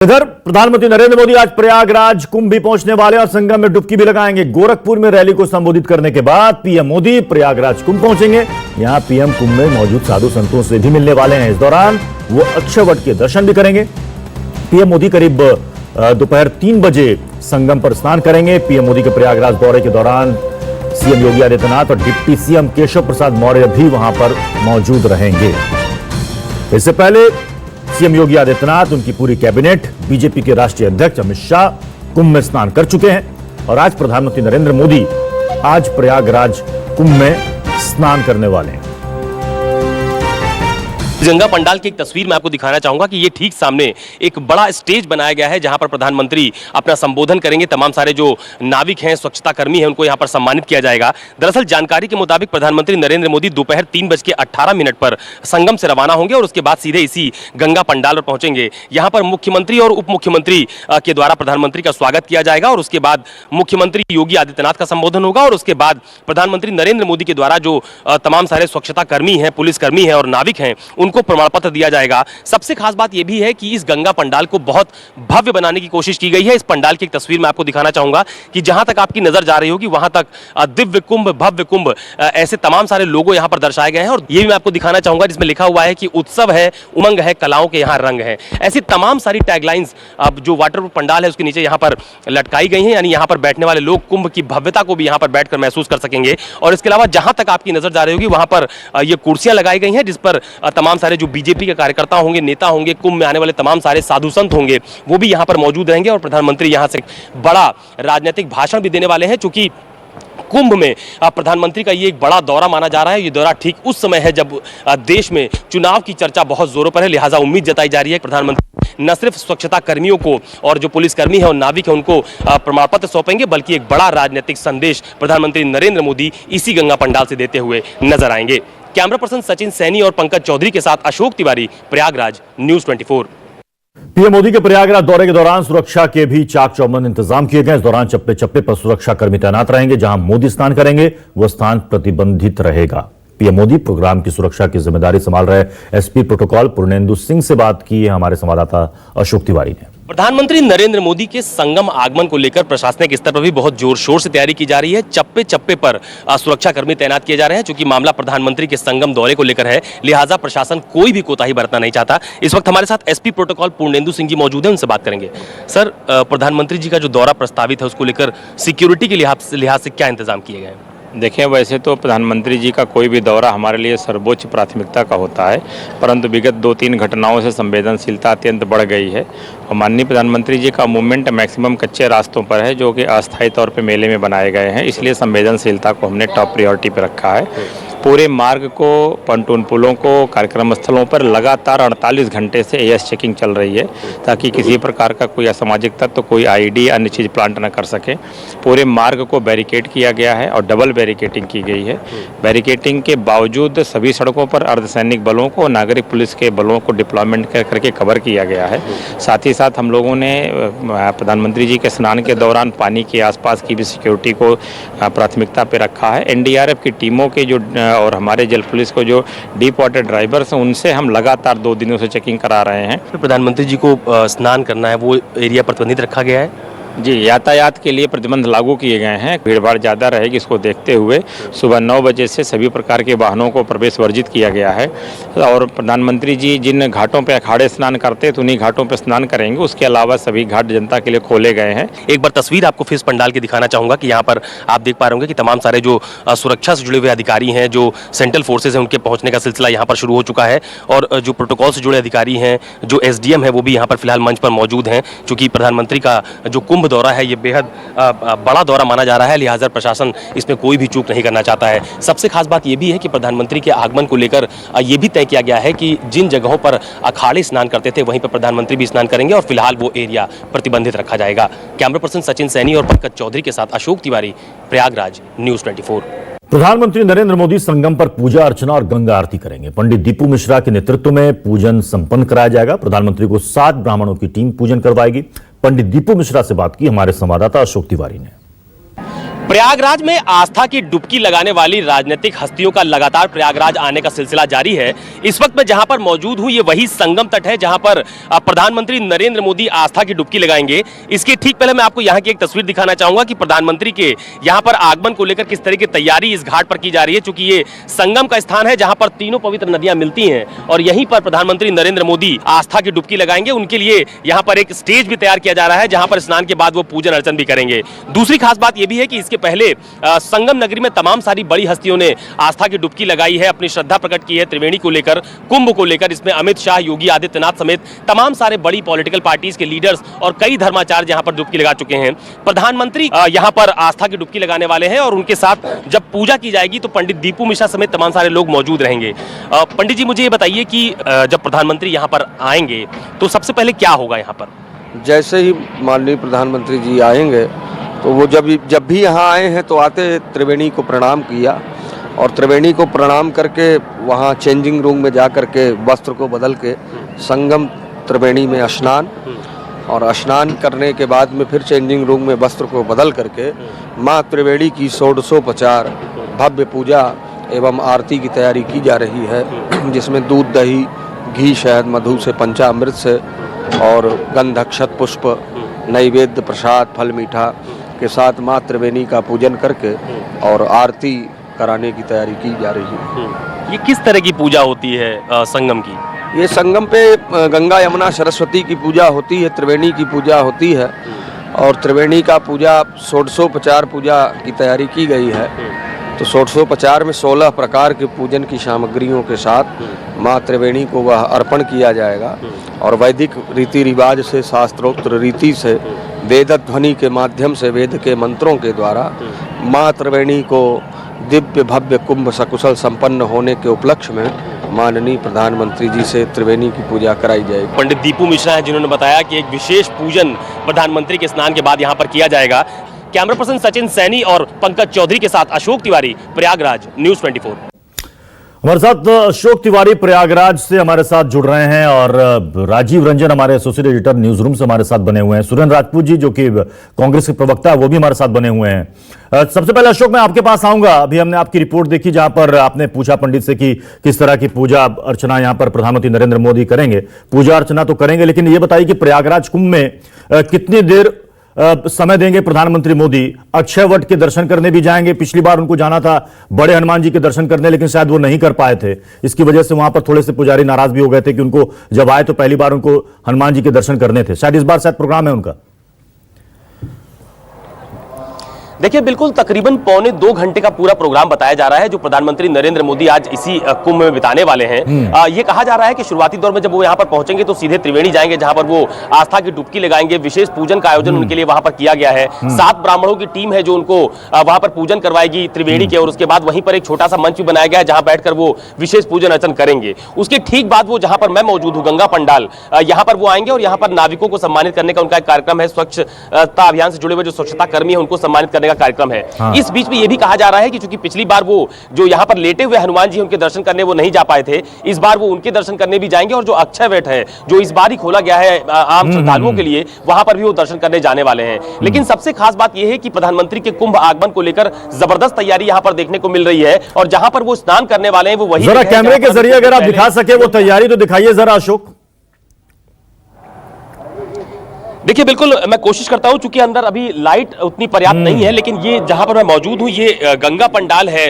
इधर प्रधानमंत्री नरेंद्र मोदी आज प्रयागराज कुंभ भी पहुंचने वाले और संगम में डुबकी भी लगाएंगे। गोरखपुर में रैली को संबोधित करने के बाद पीएम मोदी प्रयागराज कुंभ पहुंचेंगे। यहां पीएम कुंभ में मौजूद साधु संतों से भी मिलने वाले हैं। इस दौरान वो अक्षयवट के दर्शन भी करेंगे। पीएम मोदी करीब दोपहर 3 बजे संगम पर स्नान करेंगे। पीएम मोदी के प्रयागराज दौरे के दौरान सीएम योगी आदित्यनाथ और डिप्टी सीएम केशव प्रसाद मौर्य भी वहां पर मौजूद रहेंगे। इससे पहले सीएम योगी आदित्यनाथ, उनकी पूरी कैबिनेट, बीजेपी के राष्ट्रीय अध्यक्ष अमित शाह कुंभ में स्नान कर चुके हैं और आज प्रधानमंत्री नरेंद्र मोदी आज प्रयागराज कुंभ में स्नान करने वाले हैं। गंगा पंडाल की एक तस्वीर मैं आपको दिखाना चाहूंगा कि ये ठीक सामने एक बड़ा स्टेज बनाया गया है जहां पर प्रधानमंत्री अपना संबोधन करेंगे। तमाम सारे जो नाविक हैं, स्वच्छता कर्मी हैं, उनको यहां पर सम्मानित किया जाएगा। दरअसल जानकारी के मुताबिक प्रधानमंत्री नरेंद्र मोदी दोपहर 3:18 पर संगम से रवाना होंगे और उसके बाद सीधे इसी गंगा पंडाल पर पहुंचेंगे। यहां पर मुख्यमंत्री और उप मुख्यमंत्री के द्वारा प्रधानमंत्री का स्वागत किया जाएगा और उसके बाद मुख्यमंत्री योगी आदित्यनाथ का संबोधन होगा और उसके बाद प्रधानमंत्री नरेंद्र मोदी के द्वारा जो तमाम सारे स्वच्छता कर्मी हैं, पुलिसकर्मी हैं और नाविक हैं, उनको प्रमाण पत्र दिया जाएगा। सबसे खास बात यह भी है कि इस गंगा पंडाल को बहुत भव्य बनाने की कोशिश की गई है। इस पंडाल की एक तस्वीर मैं आपको दिखाना चाहूंगा कि जहां तक आपकी नजर जा रही होगी वहां तक दिव्य कुंभ, भव्य कुंभ, ऐसे तमाम सारे लोगो यहां पर दर्शाए गए हैं और ये भी मैं आपको दिखाना चाहूंगा जिसमें लिखा हुआ है कि उत्सव है, उमंग है, कलाओं के यहां रंग है। ऐसी तमाम सारी टैगलाइंस अब जो वाटरप्रूफ पंडाल है उसके नीचे यहां पर लटकाई गई हैं, यानी यहां पर बैठने वाले लोग कुंभ की भव्यता को भी यहां पर बैठकर महसूस कर सकेंगे। और इसके अलावा जहां तक आपकी नजर जा रही होगी वहां पर ये कुर्सियां लगाई गई हैं जिस पर तमाम सारे जो बीजेपी के कार्यकर्ता होंगे, नेता होंगे, कुंभ में आने वाले तमाम सारे साधु संत होंगे, वो भी यहां पर मौजूद रहेंगे और प्रधानमंत्री यहां से बड़ा राजनीतिक भाषण भी देने वाले हैं। चूंकि कुंभ में प्रधानमंत्री का ये एक बड़ा दौरा माना जा रहा है। ये दौरा ठीक उस समय है जब देश में चुनाव की चर्चा बहुत जोरों पर है, लिहाजा उम्मीद जताई जा रही है प्रधानमंत्री न सिर्फ स्वच्छता कर्मियों को और जो पुलिसकर्मी है और नाविक है उनको प्रमाण पत्र सौंपेंगे, बल्कि एक बड़ा राजनीतिक संदेश प्रधानमंत्री नरेंद्र मोदी इसी गंगा पंडाल से देते हुए नजर आएंगे। कैमरा पर्सन सचिन सैनी और पंकज चौधरी के साथ अशोक तिवारी, प्रयागराज, न्यूज़ 24। पीएम मोदी के प्रयागराज दौरे के दौरान सुरक्षा के भी चाक चौबंद इंतजाम किए गए। इस दौरान चप्पे चप्पे पर सुरक्षा कर्मी तैनात रहेंगे। जहां मोदी स्नान करेंगे वह स्थान प्रतिबंधित रहेगा। पीएम मोदी प्रोग्राम की सुरक्षा की जिम्मेदारी संभाल रहे एसपी प्रोटोकॉल पूर्णेंदु सिंह से बात की है हमारे संवाददाता अशोक तिवारी ने। प्रधानमंत्री नरेंद्र मोदी के संगम आगमन को लेकर प्रशासनिक स्तर पर भी बहुत जोर शोर से तैयारी की जा रही है। चप्पे चप्पे पर सुरक्षा कर्मी तैनात किए जा रहे हैं। चूंकि मामला प्रधानमंत्री के संगम दौरे को लेकर है, लिहाजा प्रशासन कोई भी कोताही बरतना नहीं चाहता। इस वक्त हमारे साथ एसपी प्रोटोकॉल पूर्णेंदु सिंह जी मौजूद हैं, उनसे बात करेंगे। सर, प्रधानमंत्री जी का जो दौरा प्रस्तावित है उसको लेकर सिक्योरिटी के लिहाज से क्या इंतजाम किए गए हैं? देखें, वैसे तो प्रधानमंत्री जी का कोई भी दौरा हमारे लिए सर्वोच्च प्राथमिकता का होता है, परंतु विगत 2-3 घटनाओं से संवेदनशीलता अत्यंत बढ़ गई है और माननीय प्रधानमंत्री जी का मूवमेंट मैक्सिमम कच्चे रास्तों पर है जो कि अस्थायी तौर पे मेले में बनाए गए हैं। इसलिए संवेदनशीलता को हमने टॉप प्रायोरिटी पर रखा है। पूरे मार्ग को, पंटून पुलों को, कार्यक्रम स्थलों पर लगातार 48 घंटे से एएस चेकिंग चल रही है ताकि किसी प्रकार का कोई असामाजिक तत्व, कोई आईडी, अन्य चीज़ प्लांट न कर सके। पूरे मार्ग को बैरिकेड किया गया है और डबल बैरिकेडिंग की गई है। बैरिकेडिंग के बावजूद सभी सड़कों पर अर्धसैनिक बलों को, नागरिक पुलिस के बलों को डिप्लॉयमेंट करके कवर किया गया है। साथ ही साथ हम लोगों ने प्रधानमंत्री जी के स्नान के दौरान पानी के आसपास की भी सिक्योरिटी को प्राथमिकता पर रखा है। एनडीआरएफ की टीमों के जो और हमारे जल पुलिस को जो डीप वाटर ड्राइवर्स हैं उनसे हम लगातार 2 दिनों से चेकिंग करा रहे हैं। प्रधानमंत्री जी को स्नान करना है, वो एरिया प्रतिबंधित रखा गया है। जी, यातायात के लिए प्रतिबंध लागू किए गए हैं। भीड़भाड़ ज़्यादा रहेगी, इसको देखते हुए सुबह 9 बजे से सभी प्रकार के वाहनों को प्रवेश वर्जित किया गया है और प्रधानमंत्री जी जिन घाटों पर अखाड़े स्नान करते हैं तो उन्हीं घाटों पर स्नान करेंगे। उसके अलावा सभी घाट जनता के लिए खोले गए हैं। एक बार तस्वीर आपको फिर पंडाल की दिखाना चाहूंगा कि यहाँ पर आप देख पा रहे होंगे कि तमाम सारे जो सुरक्षा से जुड़े हुए अधिकारी हैं, जो सेंट्रल फोर्सेज हैं, उनके पहुंचने का सिलसिला यहाँ पर शुरू हो चुका है और जो प्रोटोकॉल से जुड़े अधिकारी हैं, जो एसडीएम है, वो भी यहाँ पर फिलहाल मंच पर मौजूद हैं। चूंकि प्रधानमंत्री का जो कुंभ दौरा है ये बेहद बड़ा दौरा माना जा रहा है, लिहाजा प्रशासन इसमें कोई भी चूक नहीं करना चाहता है। सबसे खास बात यह भी है कि प्रधानमंत्री के आगमन को लेकर यह भी तय किया गया है कि जिन जगहों पर अखाड़े स्नान करते थे वहीं पर प्रधानमंत्री भी स्नान करेंगे और फिलहाल वो एरिया प्रतिबंधित रखा जाएगा। कैमरा पर्सन सचिन सैनी और पंकज चौधरी के साथ अशोक तिवारी, प्रयागराज, न्यूज़ 24। प्रधानमंत्री नरेंद्र मोदी संगम पर पूजा अर्चना और गंगा आरती करेंगे। पंडित दीपू मिश्रा के नेतृत्व में पूजन संपन्न कराया जाएगा। प्रधानमंत्री को 7 ब्राह्मणों की टीम पूजन करवाएगी। पंडित दीपू मिश्रा से बात की हमारे संवाददाता अशोक तिवारी ने। प्रयागराज में आस्था की डुबकी लगाने वाली राजनीतिक हस्तियों का लगातार प्रयागराज आने का सिलसिला जारी है। इस वक्त मैं जहां पर मौजूद हूं ये वही संगम तट है जहां पर प्रधानमंत्री नरेंद्र मोदी आस्था की डुबकी लगाएंगे। इसके ठीक पहले मैं आपको यहां की एक तस्वीर दिखाना चाहूंगा कि प्रधानमंत्री के यहां पर आगमन को लेकर किस तरह की तैयारी इस घाट पर की जा रही है, चूंकि ये संगम का स्थान है जहां पर तीनों पवित्र नदियां मिलती हैं और यहीं पर प्रधानमंत्री नरेंद्र मोदी आस्था की डुबकी लगाएंगे। उनके लिए यहां पर एक स्टेज भी तैयार किया जा रहा है जहां पर स्नान के बाद वो पूजन अर्चन भी करेंगे। दूसरी खास बात यह भी है कि इसके पहले संगम नगरी में तमाम सारी बड़ी हस्तियों ने आस्था की डुबकी लगाई है, अपनी श्रद्धा प्रकट की है त्रिवेणी को लेकर, कुंभ को लेकर। इसमें अमित शाह, योगी आदित्यनाथ समेत तमाम सारे बड़ी पॉलिटिकल पार्टीज के लीडर्स और कई धर्माचार्य यहां पर डुबकी लगा चुके हैं। प्रधानमंत्री यहां पर आस्था की डुबकी लगाने वाले हैं और उनके साथ जब पूजा की जाएगी तो पंडित दीपू मिश्रा समेत तमाम सारे लोग मौजूद रहेंगे। पंडित जी, मुझे ये बताइए कि जब प्रधानमंत्री यहां पर आएंगे तो सबसे पहले क्या होगा यहां पर? जैसे ही माननीय प्रधानमंत्री जी आएंगे तो वो जब भी यहाँ आए हैं तो आते त्रिवेणी को प्रणाम किया और त्रिवेणी को प्रणाम करके वहाँ चेंजिंग रूम में जा कर के वस्त्र को बदल के संगम त्रिवेणी में स्नान और स्नान करने के बाद में फिर चेंजिंग रूम में वस्त्र को बदल करके माँ त्रिवेणी की षोडशोपचार भव्य पूजा एवं आरती की तैयारी की जा रही है, जिसमें दूध, दही, घी, शहद, मधु से, पंचामृत से और गंध, अक्षत, पुष्प, नैवेद्य, प्रसाद, फल, मीठा के साथ माँ त्रिवेणी का पूजन करके और आरती कराने की तैयारी की जा रही है। ये किस तरह की पूजा होती है संगम की? ये संगम पे गंगा, यमुना, सरस्वती की पूजा होती है, त्रिवेणी की पूजा होती है और त्रिवेणी का पूजा षोडशोपचार पूजा की तैयारी की गई है। तो षोडशोपचार में 16 प्रकार के पूजन की सामग्रियों के साथ माँ त्रिवेणी को वह अर्पण किया जाएगा और वैदिक रीति रिवाज से, शास्त्रोक्त रीति से, वेद ध्वनि के माध्यम से, वेद के मंत्रों के द्वारा माँ त्रिवेणी को दिव्य भव्य कुंभ सकुशल संपन्न होने के उपलक्ष्य में माननीय प्रधानमंत्री जी से त्रिवेणी की पूजा कराई जाएगी। पंडित दीपू मिश्रा हैं जिन्होंने बताया कि एक विशेष पूजन प्रधानमंत्री के स्नान के बाद यहाँ पर किया जाएगा। कैमरा पर्सन सचिन सैनी और पंकज चौधरी के साथ अशोक तिवारी, प्रयागराज, न्यूज़ 24। हमारे साथ अशोक तिवारी प्रयागराज से हमारे साथ जुड़ रहे हैं और राजीव रंजन हमारे एसोसिएट एडिटर न्यूज रूम से हमारे साथ बने हुए हैं। सुरेंद्र राजपूत जी जो कि कांग्रेस के प्रवक्ता है वो भी हमारे साथ बने हुए हैं। सबसे पहले अशोक, मैं आपके पास आऊंगा। अभी हमने आपकी रिपोर्ट देखी जहां पर आपने पूछा पंडित से कि किस तरह की पूजा अर्चना यहां पर प्रधानमंत्री नरेंद्र मोदी करेंगे। पूजा अर्चना तो करेंगे, लेकिन ये बताइए कि प्रयागराज कुंभ में कितनी देर समय देंगे प्रधानमंत्री मोदी? अक्षय वट के दर्शन करने भी जाएंगे। पिछली बार उनको जाना था बड़े हनुमान जी के दर्शन करने, लेकिन शायद वो नहीं कर पाए थे। इसकी वजह से वहां पर थोड़े से पुजारी नाराज भी हो गए थे कि उनको जब आए तो पहली बार उनको हनुमान जी के दर्शन करने थे। शायद इस बार शायद प्रोग्राम है उनका। देखिए, बिल्कुल तकरीबन पौने 2 घंटे का पूरा प्रोग्राम बताया जा रहा है जो प्रधानमंत्री नरेंद्र मोदी आज इसी कुंभ में बिताने वाले हैं। ये कहा जा रहा है कि शुरुआती दौर में जब वो यहाँ पर पहुंचेंगे तो सीधे त्रिवेणी जाएंगे जहां पर वो आस्था की डुबकी लगाएंगे। विशेष पूजन का आयोजन उनके लिए वहां पर किया गया है। 7 ब्राह्मणों की टीम है जो उनको वहां पर पूजन करवाएगी त्रिवेणी के, और उसके बाद वहीं पर एक छोटा सा मंच भी बनाया गया है जहां बैठकर वो विशेष पूजन अर्चन करेंगे। उसके ठीक बाद वो जहां पर मैं मौजूद हूँ, गंगा पंडाल, यहाँ पर वो आएंगे और यहाँ पर नाविकों को सम्मानित करने का उनका एक कार्यक्रम है। स्वच्छता अभियान से जुड़े हुए जो स्वच्छता कर्मी है उनको सम्मानित करने का कार्यक्रम है। इस बीच में यह भी कहा जा रहा है कि चूंकि पिछली बार वो जो यहां पर लेटे हुए हनुमान जी उनके दर्शन करने वो नहीं जा पाए थे, इस बार वो उनके दर्शन करने भी जाएंगे और जो अक्षय वट है जो इस बार ही खोला गया है आम श्रद्धालुओं के लिए, वहां पर भी वो दर्शन करने जाने वाले हैं। लेकिन सबसे खास बात यह है कि प्रधानमंत्री के कुंभ आगमन को लेकर जबरदस्त तैयारी यहां पर देखने को मिल रही है और जहां पर वो स्नान करने वाले हैं वो वही जरा कैमरे के जरिए अगर आप दिखा सके वो तैयारी तो दिखाइए जरा अशोक। देखिए, बिल्कुल मैं कोशिश करता हूं, चूंकि अंदर अभी लाइट उतनी पर्याप्त नहीं है, लेकिन ये जहां पर मैं मौजूद हूं ये गंगा पंडाल है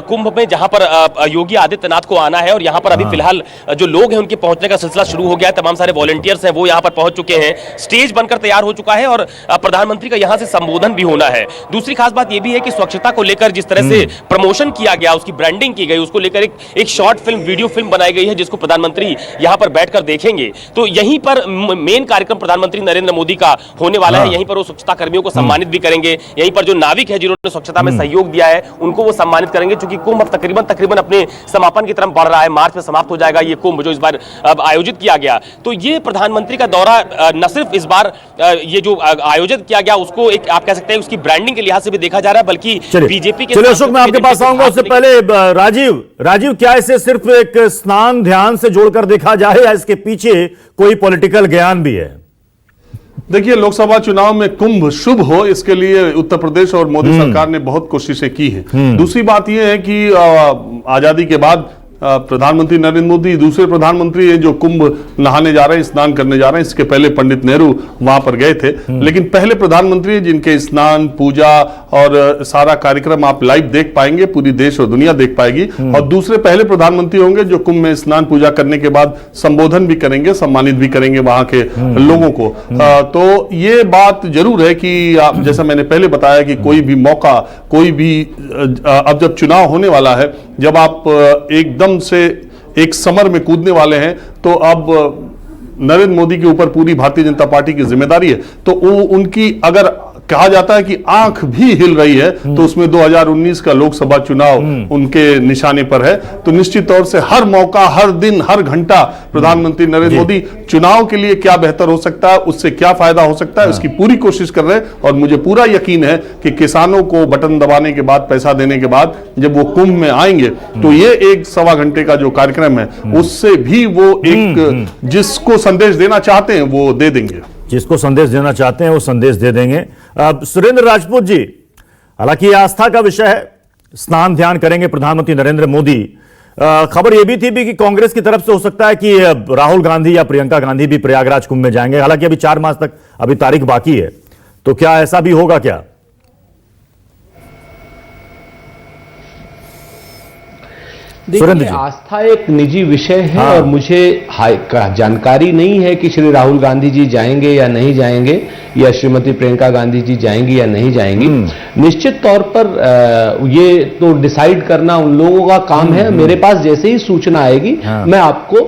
कुंभ में जहां पर योगी आदित्यनाथ को आना है और यहां पर अभी फिलहाल जो लोग हैं उनके पहुंचने का सिलसिला शुरू हो गया है। तमाम सारे वॉलंटियर्स हैं वो यहां पर पहुंच चुके हैं। स्टेज बनकर तैयार हो चुका है और प्रधानमंत्री का यहां से संबोधन भी होना है। दूसरी खास बात यह भी है कि स्वच्छता को लेकर जिस तरह से प्रमोशन किया गया, उसकी ब्रांडिंग की गई, उसको लेकर एक शॉर्ट फिल्म, वीडियो फिल्म बनाई गई है जिसको प्रधानमंत्री यहां पर बैठकर देखेंगे। तो यहीं पर मेन कार्यक्रम प्रधानमंत्री नरेंद्र मोदी का होने वाला है। यहीं पर वो स्वच्छता कर्मियों को सम्मानित भी करेंगे। यहीं पर जो नाविक है जिन्होंने स्वच्छता में सहयोग दिया है उनको वो सम्मानित करेंगे, क्योंकि कुंभ अब तकरीबन अपने समापन की तरफ बढ़ रहा है। मार्च में समाप्त हो जाएगा ये कुंभ जो इस बार अब आयोजित किया गया। तो ये प्रधानमंत्री का दौरा न सिर्फ इस बार ये जो आयोजित किया गया उसको एक आप कह सकते हैं उसकी ब्रांडिंग के लिहाज से भी देखा जा रहा है, बल्कि बीजेपी के। चलिए अशोक, मैं आपके पास आऊंगा। उससे पहले राजीव, क्या इसे सिर्फ एक स्नान ध्यान से जोड़कर देखा जाए या इसके पीछे कोई पॉलिटिकल ज्ञान भी है? देखिए, लोकसभा चुनाव में कुंभ शुभ हो, इसके लिए उत्तर प्रदेश और मोदी सरकार ने बहुत कोशिशें की हैं। दूसरी बात यह है कि आजादी के बाद प्रधानमंत्री नरेंद्र मोदी दूसरे प्रधानमंत्री हैं जो कुंभ नहाने जा रहे हैं, स्नान करने जा रहे हैं। इसके पहले पंडित नेहरू वहां पर गए थे, लेकिन पहले प्रधानमंत्री हैं जिनके स्नान पूजा और सारा कार्यक्रम आप लाइव देख पाएंगे, पूरी देश और दुनिया देख पाएगी। और दूसरे पहले प्रधानमंत्री होंगे जो कुंभ में स्नान पूजा करने के बाद संबोधन भी करेंगे, सम्मानित भी करेंगे वहां के लोगों को। तो ये बात जरूर है कि जैसा मैंने पहले बताया कि कोई भी मौका, कोई भी अब जब चुनाव होने वाला है, जब आप एकदम से एक समर में कूदने वाले हैं, तो अब नरेंद्र मोदी के ऊपर पूरी भारतीय जनता पार्टी की जिम्मेदारी है। तो उनकी अगर कहा जाता है कि आंख भी हिल रही है, तो उसमें 2019 का लोकसभा चुनाव उनके निशाने पर है। तो निश्चित तौर से हर मौका, हर दिन, हर घंटा प्रधानमंत्री नरेंद्र मोदी चुनाव के लिए क्या बेहतर हो सकता है, उससे क्या फायदा हो सकता है, उसकी पूरी कोशिश कर रहे हैं। और मुझे पूरा यकीन है कि किसानों को बटन दबाने के बाद, पैसा देने के बाद जब वो कुंभ में आएंगे, तो ये 1-1.25 घंटे का जो कार्यक्रम है, उससे भी वो एक जिसको संदेश देना चाहते हैं वो दे देंगे। जिसको संदेश देना चाहते हैं वो संदेश दे देंगे। सुरेंद्र राजपूत जी, हालांकि ये आस्था का विषय है, स्नान ध्यान करेंगे प्रधानमंत्री नरेंद्र मोदी। खबर यह भी थी कि कांग्रेस की तरफ से हो सकता है कि राहुल गांधी या प्रियंका गांधी भी प्रयागराज कुंभ में जाएंगे। हालांकि अभी 4 मास तक अभी तारीख बाकी है, तो क्या ऐसा भी होगा क्या? देखिए, आस्था एक निजी विषय है और मुझे जानकारी नहीं है कि श्री राहुल गांधी जी जाएंगे या नहीं जाएंगे, या श्रीमती प्रियंका गांधी जी जाएंगी या नहीं जाएंगी। निश्चित तौर पर ये तो डिसाइड करना उन लोगों का काम है। मेरे पास जैसे ही सूचना आएगी मैं आपको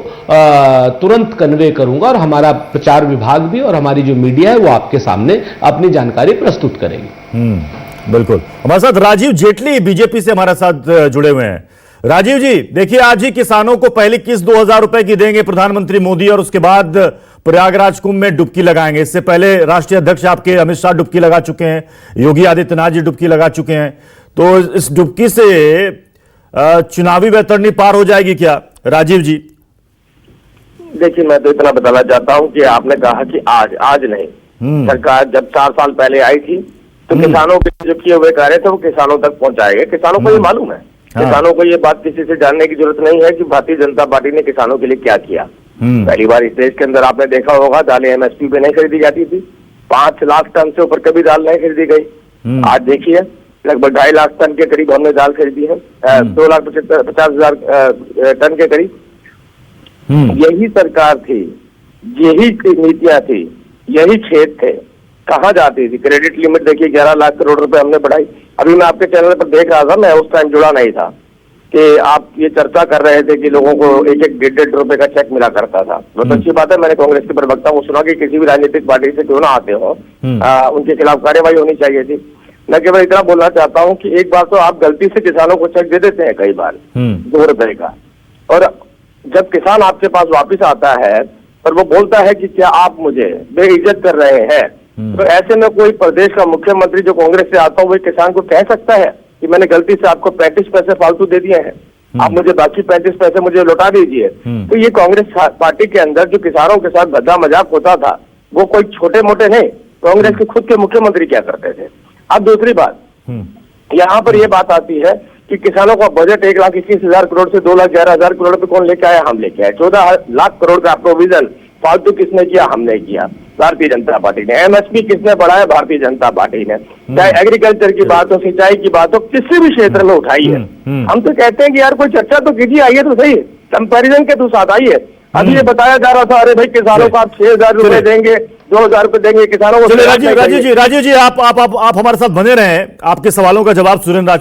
तुरंत कन्वे करूंगा, और हमारा प्रचार विभाग भी और हमारी जो मीडिया है वो आपके सामने अपनी जानकारी प्रस्तुत करेगी। बिल्कुल। हमारे साथ राजीव जेटली बीजेपी से हमारे साथ जुड़े हुए हैं। राजीव जी, देखिए, आज ही किसानों को पहली किस्त 2000 रुपए की देंगे प्रधानमंत्री मोदी, और उसके बाद प्रयागराज कुंभ में डुबकी लगाएंगे। इससे पहले राष्ट्रीय अध्यक्ष आपके अमित शाह डुबकी लगा चुके हैं, योगी आदित्यनाथ जी डुबकी लगा चुके हैं। तो इस डुबकी से चुनावी वैतरणी पार हो जाएगी क्या, राजीव जी? देखिए, मैं तो इतना बताना चाहता हूं कि आपने कहा कि आज नहीं, सरकार जब 4 साल पहले आई थी तो किसानों के जो किए हुए कार्य थे वो किसानों तक पहुंचाएंगे। किसानों को ये मालूम है, किसानों को ये बात किसी से जानने की जरूरत नहीं है कि भारतीय जनता पार्टी ने किसानों के लिए क्या किया। पहली बार इस देश के अंदर आपने देखा होगा, दालें MSP पे नहीं खरीदी जाती थी, 5 लाख टन से ऊपर कभी दाल नहीं खरीदी गई। आज देखिए, लगभग 2.5 लाख टन के करीब हमने दाल खरीदी है, 2,50,000 टन के करीब। यही सरकार थी, यही नीतियां थी, यही खेत थे। कहाँ जाती थी? क्रेडिट लिमिट देखिए 11 लाख करोड़ रुपए हमने बढ़ाई। अभी मैं आपके चैनल पर देख रहा था, मैं उस टाइम जुड़ा नहीं था, कि आप ये चर्चा कर रहे थे कि लोगों को 1-1 रुपए का चेक मिला करता था। बहुत अच्छी बात है, मैंने कांग्रेस के प्रवक्ता को सुना कि किसी भी राजनीतिक पार्टी से क्यों ना आते हो, उनके खिलाफ कार्यवाही होनी चाहिए थी। मैं केवल इतना बोलना चाहता हूँ कि एक बार तो आप गलती से किसानों को चेक दे देते हैं कई बार 2 रुपए का, और जब किसान आपके पास वापिस आता है और वो बोलता है कि क्या आप मुझे बेइज्जत कर रहे हैं, तो ऐसे में कोई प्रदेश का मुख्यमंत्री जो कांग्रेस से आता हो वो किसान को कह सकता है कि मैंने गलती से आपको 35 पैसे फालतू दे दिए हैं, आप मुझे बाकी 35 पैसे मुझे लौटा दीजिए। तो ये कांग्रेस पार्टी के अंदर जो किसानों के साथ भद्दा मजाक होता था, वो कोई छोटे मोटे नहीं, कांग्रेस के खुद के मुख्यमंत्री क्या करते थे। अब दूसरी बात, यहाँ पर यह बात आती है कि किसानों का बजट 1,21,000 करोड़ से 2,11,000 करोड़ पे कौन लेके आया? हम लेके आए। 14 लाख करोड़ का प्रोविजन फालतू किसने किया? हमने किया, भारतीय जनता पार्टी ने। MSP किसने बढ़ाया? भारतीय जनता पार्टी ने। चाहे एग्रीकल्चर की बात हो, सिंचाई की बात हो, किसी भी क्षेत्र में उठाई है। हम तो कहते हैं कि यार कोई चर्चा तो कीजिए, आइए तो सही, कंपैरिजन के तो साथ आइए। अभी ये बताया जा रहा था, अरे भाई किसानों को आप 6,000 रुपए देंगे, 2,000 रुपए देंगे किसानों को। राजीव जी, आप हमारे साथ बने रहे। आपके सवालों का जवाब सुरेंद्र